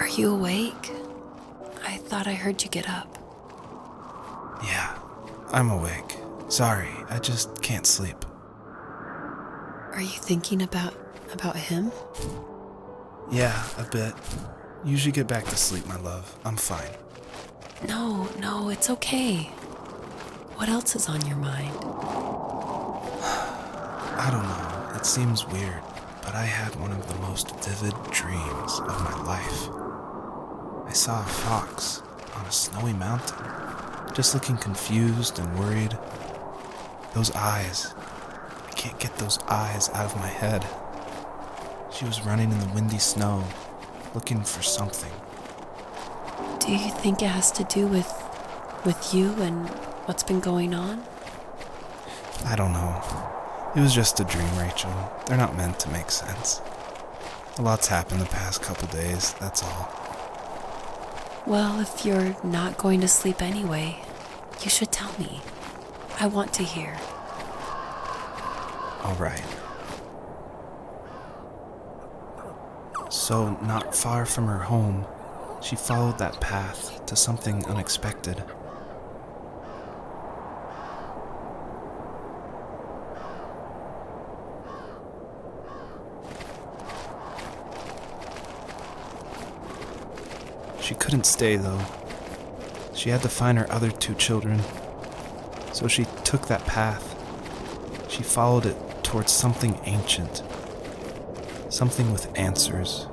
Are you awake? I thought I heard you get up. Yeah, I'm awake. Sorry, I just can't sleep. Are you thinking about him? Yeah, a bit. Usually get back to sleep, my love. I'm fine. No, it's okay. What else is on your mind? I don't know. It seems weird, but I had one of the most vivid dreams of my life. I saw a fox on a snowy mountain, just looking confused and worried. Those eyes. I can't get those eyes out of my head. She was running in the windy snow, looking for something. Do you think it has to do with you and what's been going on? I don't know. It was just a dream, Rachel. They're not meant to make sense. A lot's happened the past couple days, that's all. Well, if you're not going to sleep anyway, you should tell me. I want to hear. All right. So, not far from her home, she followed that path to something unexpected. She couldn't stay, though. She had to find her other 2 children. So she took that path. She followed it towards something ancient. Something with answers.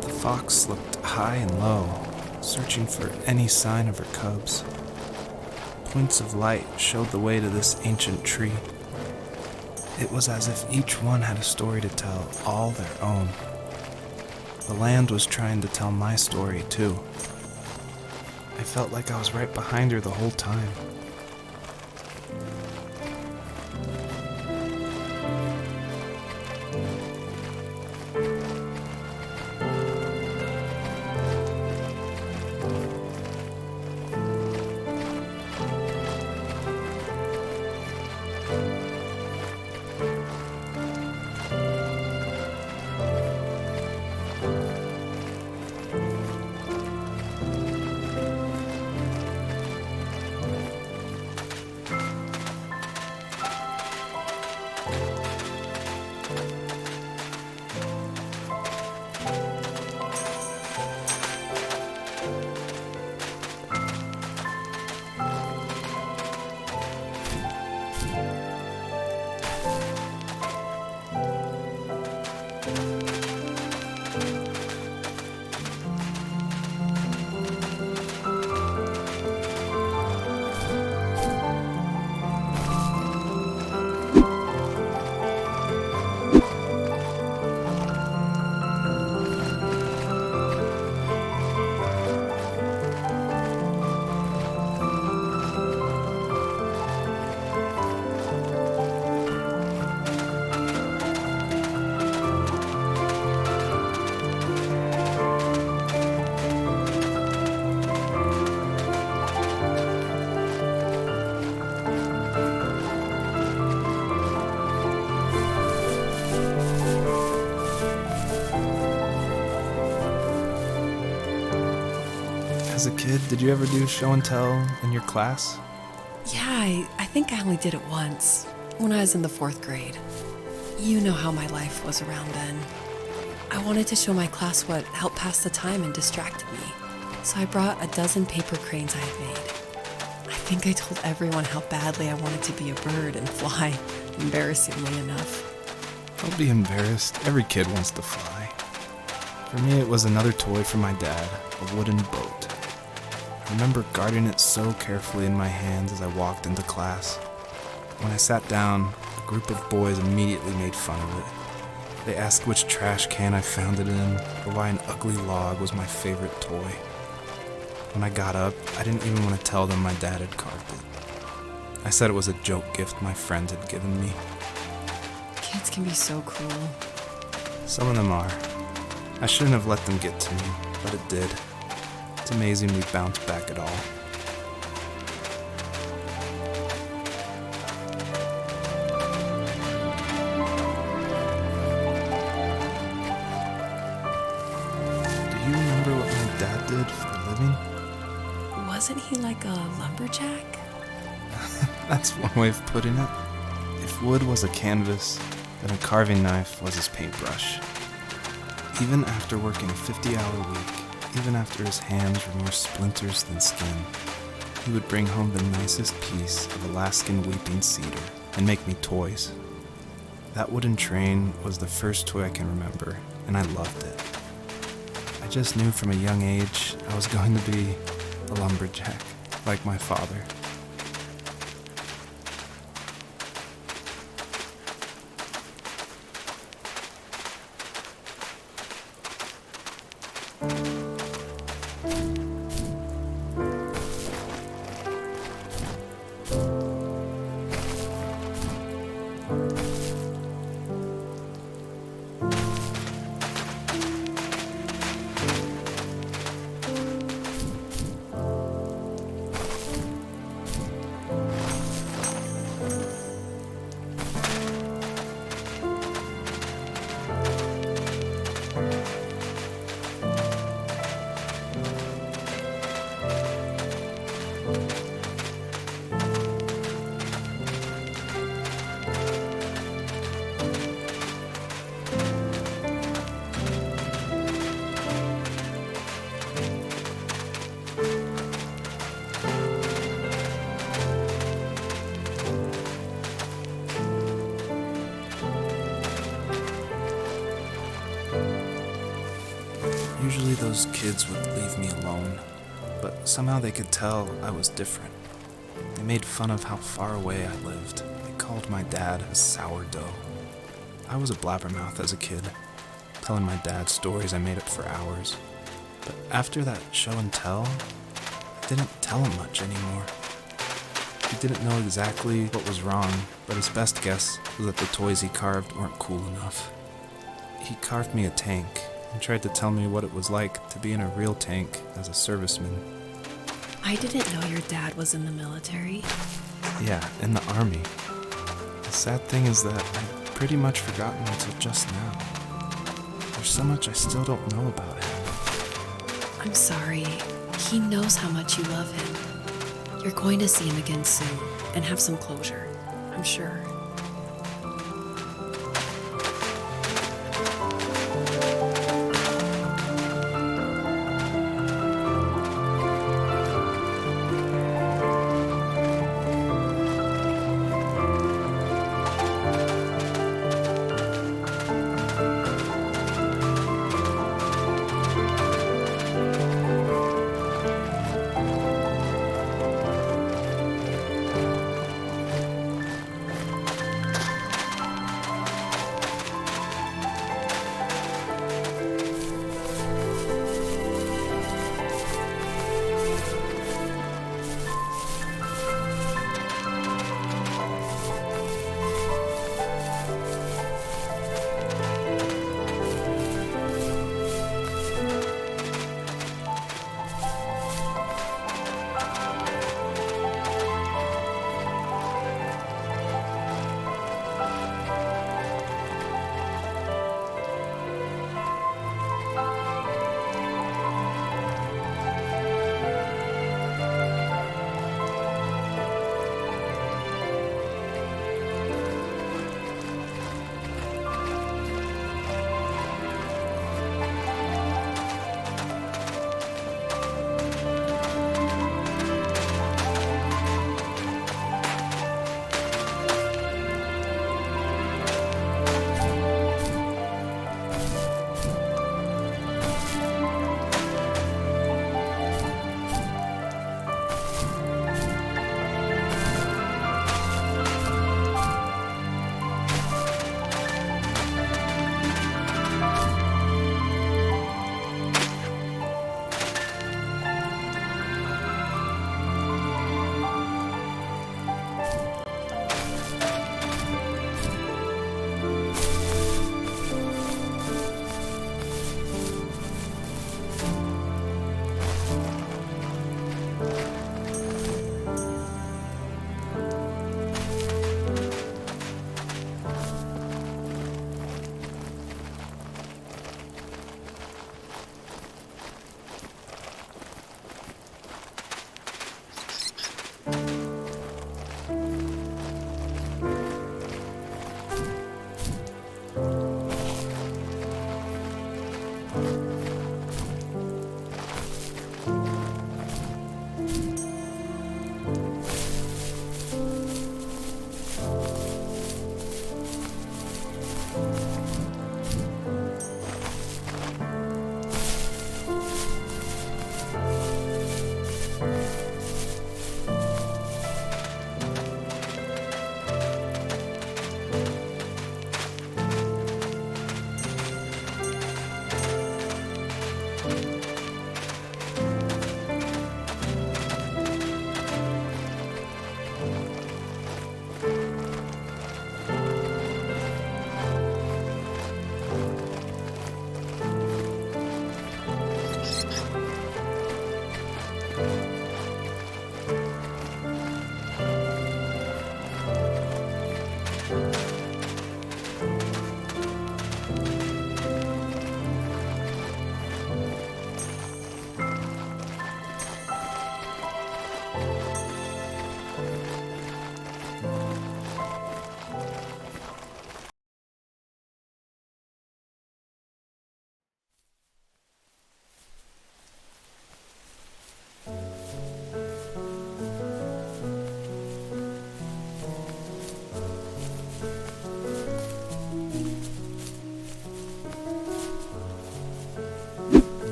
The fox looked high and low, searching for any sign of her cubs. Points of light showed the way to this ancient tree. It was as if each one had a story to tell, all their own. The land was trying to tell my story, too. I felt like I was right behind her the whole time. As a kid, did you ever do show and tell in your class? Yeah, I think I only did it once, when I was in the 4th grade. You know how my life was around then. I wanted to show my class what helped pass the time and distracted me, so I brought a dozen paper cranes I had made. I think I told everyone how badly I wanted to be a bird and fly, embarrassingly enough. Don't be embarrassed. Every kid wants to fly. For me, it was another toy from my dad, a wooden boat. I remember guarding it so carefully in my hands as I walked into class. When I sat down, a group of boys immediately made fun of it. They asked which trash can I found it in, or why an ugly log was my favorite toy. When I got up, I didn't even want to tell them my dad had carved it. I said it was a joke gift my friend had given me. Kids can be so cruel. Some of them are. I shouldn't have let them get to me, but it did. It's amazing we bounced back at all. Do you remember what my dad did for a living? Wasn't he like a lumberjack? That's one way of putting it. If wood was a canvas, then a carving knife was his paintbrush. Even after working a 50-hour week, even after his hands were more splinters than skin, he would bring home the nicest piece of Alaskan weeping cedar and make me toys. That wooden train was the first toy I can remember, and I loved it. I just knew from a young age I was going to be a lumberjack, like my father. Usually those kids would leave me alone, but somehow they could tell I was different. They made fun of how far away I lived. They called my dad a sourdough. I was a blabbermouth as a kid, telling my dad stories I made up for hours. But after that show and tell, I didn't tell him much anymore. He didn't know exactly what was wrong, but his best guess was that the toys he carved weren't cool enough. He carved me a tank and tried to tell me what it was like to be in a real tank as a serviceman. I didn't know your dad was in the military. Yeah, in the army. The sad thing is that I'd pretty much forgotten until just now. There's so much I still don't know about him. I'm sorry. He knows how much you love him. You're going to see him again soon and have some closure, I'm sure.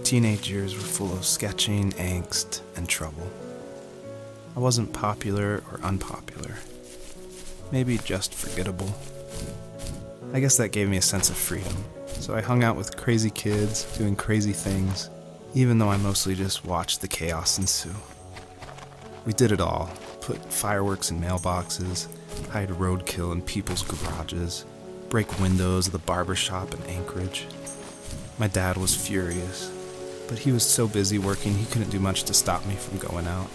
teenage years were full of sketching, angst, and trouble. I wasn't popular or unpopular. Maybe just forgettable. I guess that gave me a sense of freedom, so I hung out with crazy kids, doing crazy things, even though I mostly just watched the chaos ensue. We did it all. Put fireworks in mailboxes, hide roadkill in people's garages, break windows of the barber shop in Anchorage. My dad was furious, but he was so busy working he couldn't do much to stop me from going out.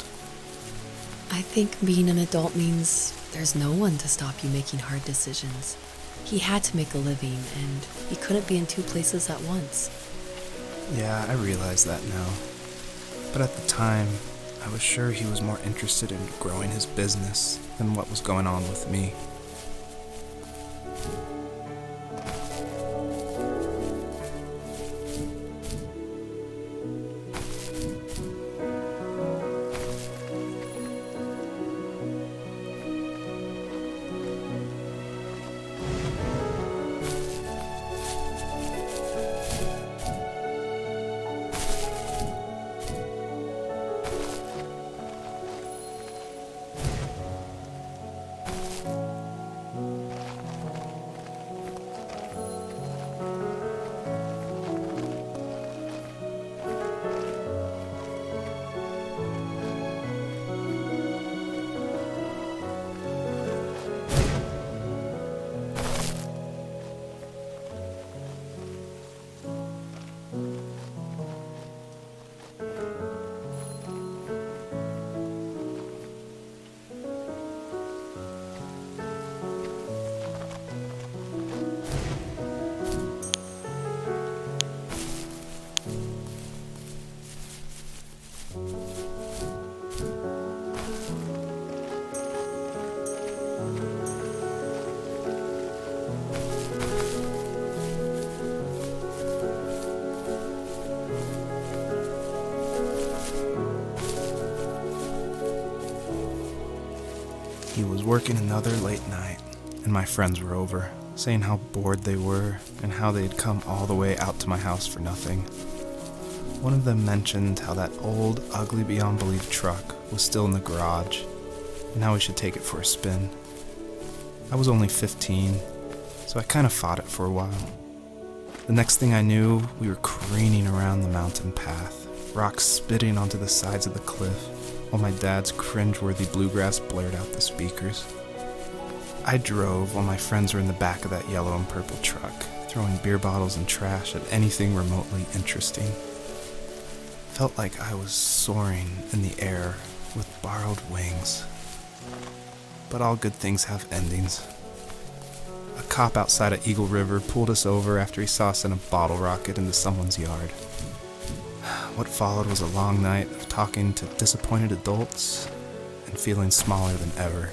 I think being an adult means there's no one to stop you making hard decisions. He had to make a living, and he couldn't be in two places at once. Yeah, I realize that now. But at the time, I was sure he was more interested in growing his business than what was going on with me. He was working another late night, and my friends were over, saying how bored they were and how they'd come all the way out to my house for nothing. One of them mentioned how that old, ugly beyond belief truck was still in the garage, and how we should take it for a spin. I was only 15, so I kind of fought it for a while. The next thing I knew, we were careening around the mountain path, rocks spitting onto the sides of the cliff, while my dad's cringeworthy bluegrass blared out the speakers. I drove while my friends were in the back of that yellow and purple truck, throwing beer bottles and trash at anything remotely interesting. Felt like I was soaring in the air with borrowed wings. But all good things have endings. A cop outside of Eagle River pulled us over after he saw us in a bottle rocket into someone's yard. What followed was a long night of talking to disappointed adults and feeling smaller than ever.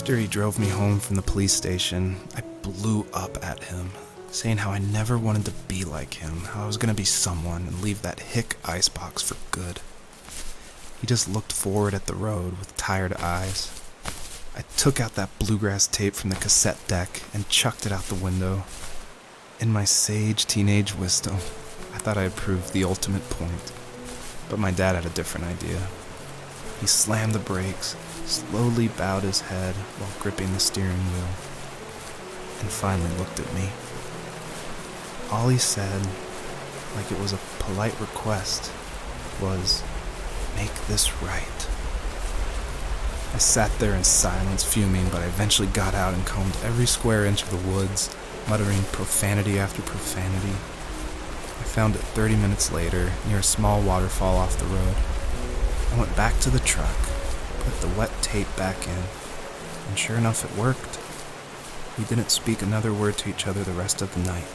After he drove me home from the police station, I blew up at him, saying how I never wanted to be like him, how I was going to be someone and leave that hick icebox for good. He just looked forward at the road with tired eyes. I took out that bluegrass tape from the cassette deck and chucked it out the window. In my sage teenage wisdom, I thought I had proved the ultimate point, but my dad had a different idea. He slammed the brakes, slowly bowed his head while gripping the steering wheel, and finally looked at me. All he said, like it was a polite request, was, "Make this right." I sat there in silence, fuming, but I eventually got out and combed every square inch of the woods, muttering profanity after profanity. I found it 30 minutes later, near a small waterfall off the road. I went back to the truck, put the wet tape back in, and sure enough it worked. We didn't speak another word to each other the rest of the night.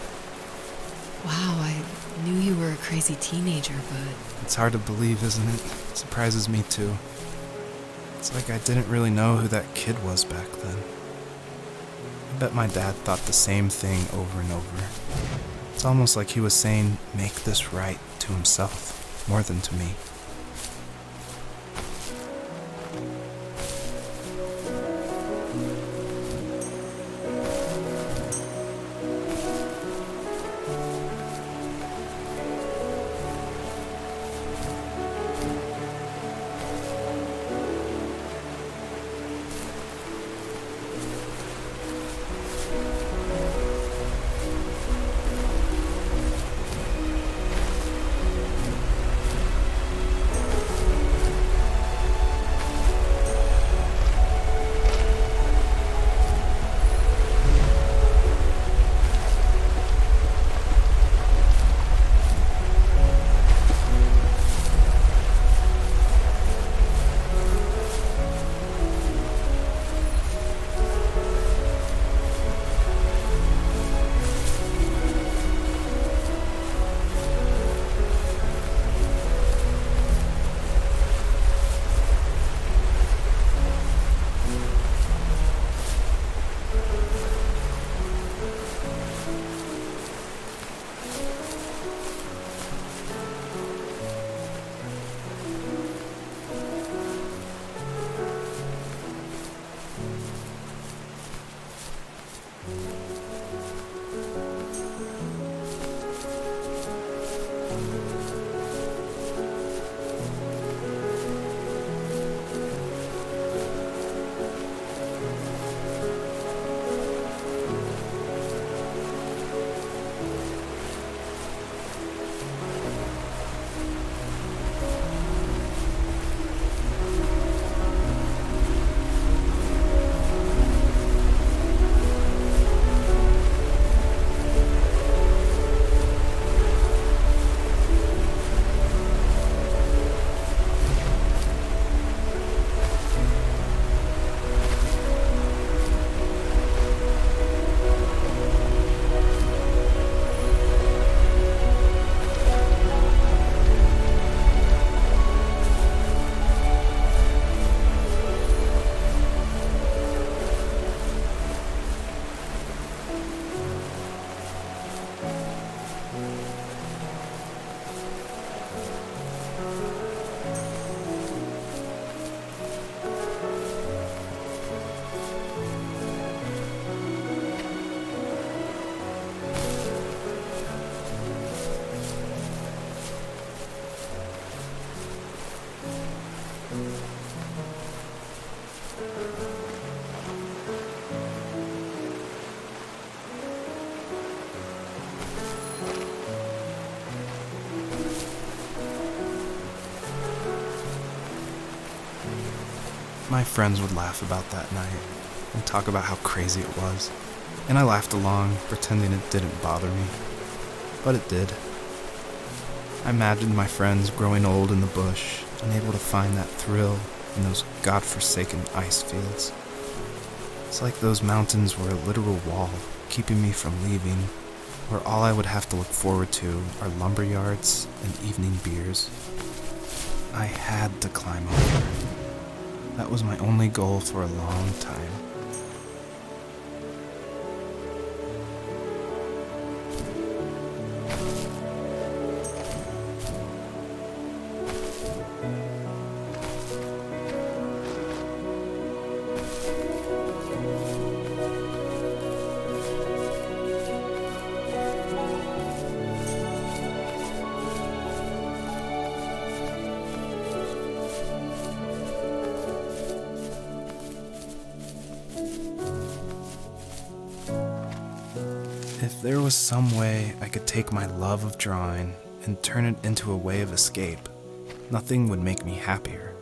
Wow, I knew you were a crazy teenager, but... It's hard to believe, isn't it? It surprises me too. It's like I didn't really know who that kid was back then. I bet my dad thought the same thing over and over. It's almost like he was saying, "Make this right," to himself, more than to me. My friends would laugh about that night and talk about how crazy it was, and I laughed along, pretending it didn't bother me. But it did. I imagined my friends growing old in the bush, unable to find that thrill in those godforsaken ice fields. It's like those mountains were a literal wall, keeping me from leaving, where all I would have to look forward to are lumber yards and evening beers. I had to climb over. That was my only goal for a long time. If there was some way I could take my love of drawing and turn it into a way of escape, nothing would make me happier.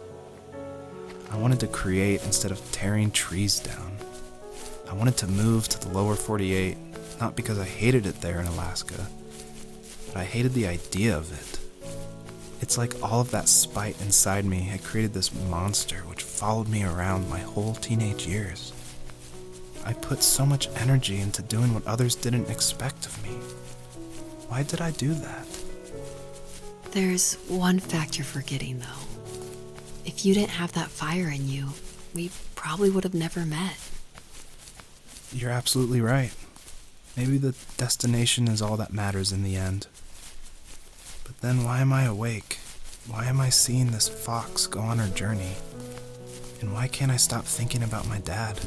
I wanted to create instead of tearing trees down. I wanted to move to the lower 48, not because I hated it there in Alaska, but I hated the idea of it. It's like all of that spite inside me had created this monster which followed me around my whole teenage years. I put so much energy into doing what others didn't expect of me. Why did I do that? There's one fact you're forgetting, though. If you didn't have that fire in you, we probably would have never met. You're absolutely right. Maybe the destination is all that matters in the end. But then why am I awake? Why am I seeing this fox go on her journey? And why can't I stop thinking about my dad?